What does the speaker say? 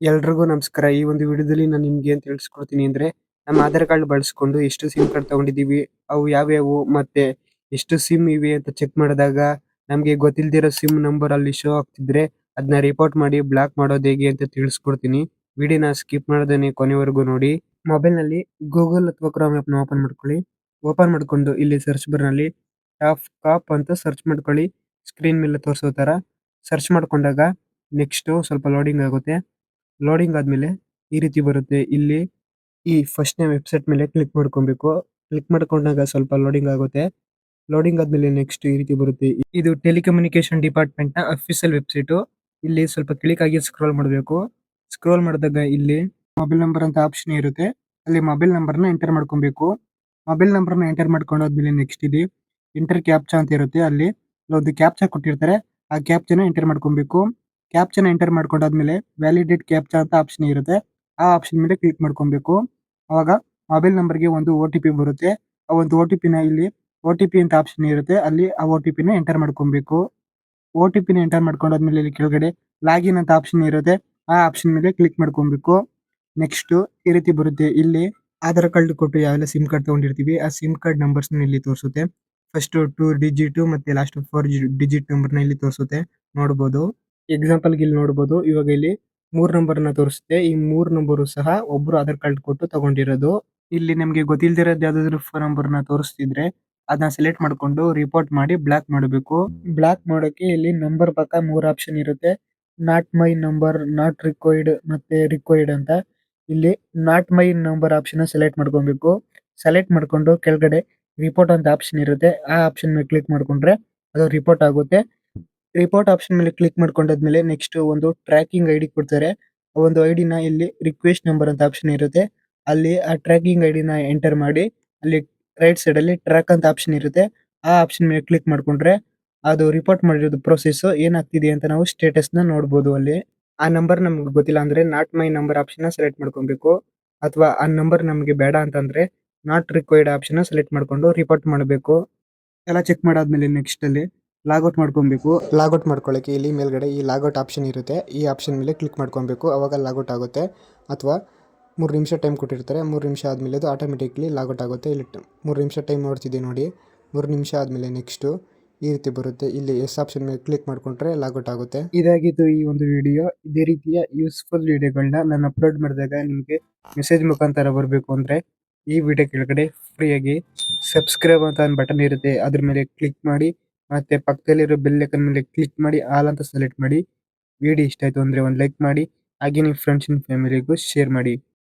ಎಲ್ರಿಗೂ ನಮಸ್ಕಾರ. ಈ ಒಂದು ವಿಡಿಯೋದಲ್ಲಿ ನಾನು ನಿಮ್ಗೆ ಏನ್ ತಿಳಿಸ್ಕೊಡ್ತೀನಿ ಅಂದ್ರೆ, ನಮ್ಮ ಆಧಾರ್ ಕಾರ್ಡ್ ಬಳಸ್ಕೊಂಡು ಎಷ್ಟು ಸಿಮ್ ಕಾರ್ಡ್ ತಗೊಂಡಿದೀವಿ, ಅವು ಯಾವ್ಯಾವು, ಮತ್ತೆ ಎಷ್ಟು ಸಿಮ್ ಇವೆ ಅಂತ ಚೆಕ್ ಮಾಡಿದಾಗ ನಮ್ಗೆ ಗೊತ್ತಿಲ್ದಿರೋ ಸಿಮ್ ನಂಬರ್ ಅಲ್ಲಿ ಶೋ ಆಗ್ತಿದ್ರೆ ಅದನ್ನ ರಿಪೋರ್ಟ್ ಮಾಡಿ ಬ್ಲಾಕ್ ಮಾಡೋದು ಹೇಗೆ ಅಂತ ತಿಳಿಸ್ಕೊಡ್ತೀನಿ. ವಿಡಿಯೋನ ಸ್ಕಿಪ್ ಮಾಡದೇನೆ ಕೊನೆವರೆಗೂ ನೋಡಿ. ಮೊಬೈಲ್ ನಲ್ಲಿ ಗೂಗಲ್ ಅಥವಾ ಕ್ರೋಮ್ ಆಪ್ ನ ಓಪನ್ ಮಾಡ್ಕೊಳ್ಳಿ. ಓಪನ್ ಮಾಡ್ಕೊಂಡು ಇಲ್ಲಿ ಸರ್ಚ್ ಬಾರ್ ನಲ್ಲಿ ಟಾಪ್ ಕಾಪ್ ಅಂತ ಸರ್ಚ್ ಮಾಡ್ಕೊಳ್ಳಿ. ಸ್ಕ್ರೀನ್ ಮೇಲೆ ತೋರಿಸೋ ತರ ಸರ್ಚ್ ಮಾಡ್ಕೊಂಡಾಗ ನೆಕ್ಸ್ಟ್ ಸ್ವಲ್ಪ ಲೋಡಿಂಗ್ ಆಗುತ್ತೆ. ಲೋಡಿಂಗ್ ಆದ್ಮೇಲೆ ಈ ರೀತಿ ಬರುತ್ತೆ. ಇಲ್ಲಿ ಈ ಫಸ್ಟ್‌ನೇ ವೆಬ್ಸೈಟ್ ಮೇಲೆ ಕ್ಲಿಕ್ ಮಾಡ್ಕೊಬೇಕು. ಕ್ಲಿಕ್ ಮಾಡ್ಕೊಂಡಾಗ ಸ್ವಲ್ಪ ಲೋಡಿಂಗ್ ಆಗುತ್ತೆ. ಲೋಡಿಂಗ್ ಆದ್ಮೇಲೆ ನೆಕ್ಸ್ಟ್ ಈ ರೀತಿ ಬರುತ್ತೆ. ಇದು ಟೆಲಿಕಮ್ಯುನಿಕೇಶನ್ ಡಿಪಾರ್ಟ್ಮೆಂಟ್ ನ ಅಫಿಷಿಯಲ್ ವೆಬ್ಸೈಟ್. ಇಲ್ಲಿ ಸ್ವಲ್ಪ ಕೆಳಗಾಗಿ ಸ್ಕ್ರೋಲ್ ಮಾಡಬೇಕು. ಸ್ಕ್ರೋಲ್ ಮಾಡಿದಾಗ ಇಲ್ಲಿ ಮೊಬೈಲ್ ನಂಬರ್ ಅಂತ ಆಪ್ಷನ್ ಇರುತ್ತೆ. ಅಲ್ಲಿ ಮೊಬೈಲ್ ನಂಬರ್‌ನ ಎಂಟರ್ ಮಾಡ್ಕೊಬೇಕು. ಮೊಬೈಲ್ ನಂಬರ್‌ನ ಎಂಟರ್ ಮಾಡ್ಕೊಂಡಾದ್ಮೇಲೆ ನೆಕ್ಸ್ಟ್ ಇಲ್ಲಿ ಎಂಟರ್ ಕ್ಯಾಪ್ಚಾ ಅಂತ ಇರುತ್ತೆ. ಅಲ್ಲಿ ಒಂದು ಕ್ಯಾಪ್ಚಾ ಕೊಟ್ಟಿರ್ತಾರೆ. ಆ ಕ್ಯಾಪ್ಚಾನ ಎಂಟರ್ ಮಾಡ್ಕೊಬೇಕು. ಕ್ಯಾಪ್ಚಾನ ಎಂಟರ್ ಮಾಡ್ಕೊಂಡಾದ್ಮೇಲೆ ವ್ಯಾಲಿಡೇಟ್ ಕ್ಯಾಪ್ಚಾ ಅಂತ ಆಪ್ಷನ್ ಇರುತ್ತೆ. ಆ ಆಪ್ಷನ್ ಮೇಲೆ ಕ್ಲಿಕ್ ಮಾಡ್ಕೊಬೇಕು. ಅವಾಗ ಮೊಬೈಲ್ ನಂಬರ್‌ಗೆ ಒಂದು ಒ.ಟಿ.ಪಿ ಬರುತ್ತೆ. ಆ ಒಂದು ಒ.ಟಿ.ಪಿನ ಇಲ್ಲಿ ಒ.ಟಿ.ಪಿ ಅಂತ ಆಪ್ಷನ್ ಇರುತ್ತೆ. ಅಲ್ಲಿ ಆ ಒ.ಟಿ.ಪಿನ ಎಂಟರ್ ಮಾಡ್ಕೊಬೇಕು. ಒ.ಟಿ.ಪಿನ ಎಂಟರ್ ಮಾಡ್ಕೊಂಡಾದ್ಮೇಲೆ ಇಲ್ಲಿ ಕೆಳಗಡೆ ಲಾಗಿನ್ ಅಂತ ಆಪ್ಷನ್ ಇರುತ್ತೆ. ಆ ಆಪ್ಷನ್ ಮೇಲೆ ಕ್ಲಿಕ್ ಮಾಡ್ಕೊಬೇಕು. ನೆಕ್ಸ್ಟ್ ಈ ರೀತಿ ಬರುತ್ತೆ. ಇಲ್ಲಿ ಆಧಾರ್ ಕಾರ್ಡ್ ಕೊಟ್ಟು ಯಾವೆಲ್ಲ ಸಿಮ್ ಕಾರ್ಡ್ ತಗೊಂಡಿರ್ತೀವಿ ಆ ಸಿಮ್ ಕಾರ್ಡ್ ನಂಬರ್ಸ್‌ನ ಇಲ್ಲಿ ತೋರಿಸುತ್ತೆ. ಫಸ್ಟ್ 2 ಡಿಜಿಟ್ ಮತ್ತೆ ಲಾಸ್ಟ್ 4 ಡಿಜಿಟ್ ನಂಬರ್‌ನ ಇಲ್ಲಿ ತೋರಿಸುತ್ತೆ. ನೋಡಬಹುದು. ಎಕ್ಸಾಂಪಲ್‌ಗೆ ಇಲ್ಲಿ ನೋಡಬಹುದು. ಇವಾಗ ಇಲ್ಲಿ 3 ನಂಬರ್‌ನ ತೋರಿಸುತ್ತೆ. ಈ 3 ನಂಬರು ಸಹ ಒಬ್ರು ಆಧಾರ್ ಕಾರ್ಡ್ ಕೊಟ್ಟು ತಗೊಂಡಿರೋದು. ಇಲ್ಲಿ ನಿಮ್ಗೆ ಗೊತ್ತಿಲ್ದಿರೋದು ಯಾವ್ದಾದ್ರು ಫೋನ್ ನಂಬರ್‌ನ ತೋರಿಸ್ತಿದ್ರೆ ಅದನ್ನ ಸೆಲೆಕ್ಟ್ ಮಾಡ್ಕೊಂಡು ರಿಪೋರ್ಟ್ ಮಾಡಿ ಬ್ಲಾಕ್ ಮಾಡಬೇಕು. ಬ್ಲಾಕ್ ಮಾಡೋಕೆ ಇಲ್ಲಿ ನಂಬರ್ ಪಕ್ಕ 3 ಆಪ್ಷನ್ ಇರುತ್ತೆ. Not my number, not required ಮತ್ತೆ ರಿಕ್ವೈರ್ಡ್ ಅಂತ. ಇಲ್ಲಿ not my number option select ಮಾಡ್ಕೊಬೇಕು. ಸೆಲೆಕ್ಟ್ ಮಾಡ್ಕೊಂಡು ಕೆಳಗಡೆ ರಿಪೋರ್ಟ್ ಅಂತ ಆಪ್ಷನ್ ಇರುತ್ತೆ. ಆ ಆಪ್ಷನ್ ಮೇಲೆ ಕ್ಲಿಕ್ ಮಾಡ್ಕೊಂಡ್ರೆ ಅದು ರಿಪೋರ್ಟ್ ಆಗುತ್ತೆ. ರಿಪೋರ್ಟ್ ಆಪ್ಷನ್ ಮೇಲೆ ಕ್ಲಿಕ್ ಮಾಡ್ಕೊಂಡಾದ್ಮೇಲೆ ನೆಕ್ಸ್ಟ್ ಒಂದು ಟ್ರ್ಯಾಕಿಂಗ್ ಐಡಿ ಕೊಡ್ತಾರೆ. ಆ ಒಂದು ಐಡಿನ ಇಲ್ಲಿ ರಿಕ್ವೆಸ್ಟ್ ನಂಬರ್ ಅಂತ ಆಪ್ಷನ್ ಇರುತ್ತೆ. ಅಲ್ಲಿ ಆ ಟ್ರ್ಯಾಕಿಂಗ್ ಐಡಿನ ಎಂಟರ್ ಮಾಡಿ ಅಲ್ಲಿ ರೈಟ್ ಸೈಡ್ ಅಲ್ಲಿ ಟ್ರ್ಯಾಕ್ ಅಂತ ಆಪ್ಷನ್ ಇರುತ್ತೆ. ಆ ಆಪ್ಷನ್ ಮೇಲೆ ಕ್ಲಿಕ್ ಮಾಡ್ಕೊಂಡ್ರೆ ಅದು ರಿಪೋರ್ಟ್ ಮಾಡಿರೋದು ಪ್ರೋಸೆಸ್ ಏನಾಗ್ತಿದೆ ಅಂತ ನಾವು ಸ್ಟೇಟಸ್‌ನ ನೋಡ್ಬೋದು ಅಲ್ಲಿ. ಆ ನಂಬರ್ ನಮ್ಗೆ ಗೊತ್ತಿಲ್ಲ ಅಂದ್ರೆ not my number option select ಮಾಡ್ಕೊಬೇಕು. ಅಥವಾ ಆ ನಂಬರ್ ನಮ್ಗೆ ಬೇಡ ಅಂತಂದ್ರೆ ನಾಟ್ ರಿಕ್ವೈರ್ಡ್ ಆಪ್ಷನ್ ಸೆಲೆಕ್ಟ್ ಮಾಡ್ಕೊಂಡು ರಿಪೋರ್ಟ್ ಮಾಡಬೇಕು. ಎಲ್ಲ ಚೆಕ್ ಮಾಡಾದ್ಮೇಲೆ ನೆಕ್ಸ್ಟ್ ಅಲ್ಲಿ ಲಾಗೌಟ್ ಮಾಡ್ಕೊಬೇಕು. ಲಾಗೌಟ್ ಮಾಡ್ಕೊಳ್ಳೋಕೆ ಇಲ್ಲಿ ಮೇಲ್ಗಡೆ ಈ ಲಾಗೌಟ್ ಆಪ್ಷನ್ ಇರುತ್ತೆ. ಈ ಆಪ್ಷನ್ ಮೇಲೆ ಕ್ಲಿಕ್ ಮಾಡ್ಕೊಬೇಕು. ಅವಾಗ ಲಾಗೌಟ್ ಆಗುತ್ತೆ. ಅಥವಾ 3 ನಿಮಿಷ ಟೈಮ್ ಕೊಟ್ಟಿರ್ತಾರೆ. 3 ನಿಮಿಷ ಆದಮೇಲೆ ಅದು ಆಟೋಮೆಟಿಕ್ಲಿ ಲಾಗೌಟ್ ಆಗುತ್ತೆ. ಇಲ್ಲಿ 3 ನಿಮಿಷ ಟೈಮ್ ನೋಡ್ತಿದ್ದೆ ನೋಡಿ. 3 ನಿಮಿಷ ಆದಮೇಲೆ ನೆಕ್ಸ್ಟು ಈ ರೀತಿ ಬರುತ್ತೆ. ಇಲ್ಲಿ ಎಸ್ ಆಪ್ಷನ್ ಮೇಲೆ ಕ್ಲಿಕ್ ಮಾಡ್ಕೊಂಡ್ರೆ ಲಾಗೌಟ್ ಆಗುತ್ತೆ. ಇದಾಗಿತ್ತು ಈ ಒಂದು ವಿಡಿಯೋ. ಇದೇ ರೀತಿಯ ಯೂಸ್ಫುಲ್ ವಿಡಿಯೋಗಳನ್ನ ನಾನು ಅಪ್ಲೋಡ್ ಮಾಡಿದಾಗ ನಿಮಗೆ ಮೆಸೇಜ್ ಮುಖಾಂತರ ಬರಬೇಕು ಅಂದ್ರೆ ಈ ವಿಡಿಯೋ ಕೆಳಗಡೆ ಫ್ರೀಯಾಗಿ ಸಬ್ಸ್ಕ್ರೈಬ್ ಅಂತ ಒಂದು ಬಟನ್ ಇರುತ್ತೆ. ಅದ್ರ ಮೇಲೆ ಕ್ಲಿಕ್ ಮಾಡಿ ಮತ್ತೆ ಪಕ್ಕದಲ್ಲಿರೋ ಬೆಲ್ ಐಕಾನ್ ಮೇಲೆ ಕ್ಲಿಕ್ ಮಾಡಿ ಆಲ್ ಅಂತ ಸೆಲೆಕ್ಟ್ ಮಾಡಿ. ವಿಡಿಯೋ ಇಷ್ಟ ಆಯ್ತು ಅಂದ್ರೆ ಒಂದು ಲೈಕ್ ಮಾಡಿ. ಹಾಗೆ ನಿಮ್ಮ ಫ್ರೆಂಡ್ಸ್ ಅಂಡ್ ಫ್ಯಾಮಿಲಿಗೂ ಶೇರ್ ಮಾಡಿ.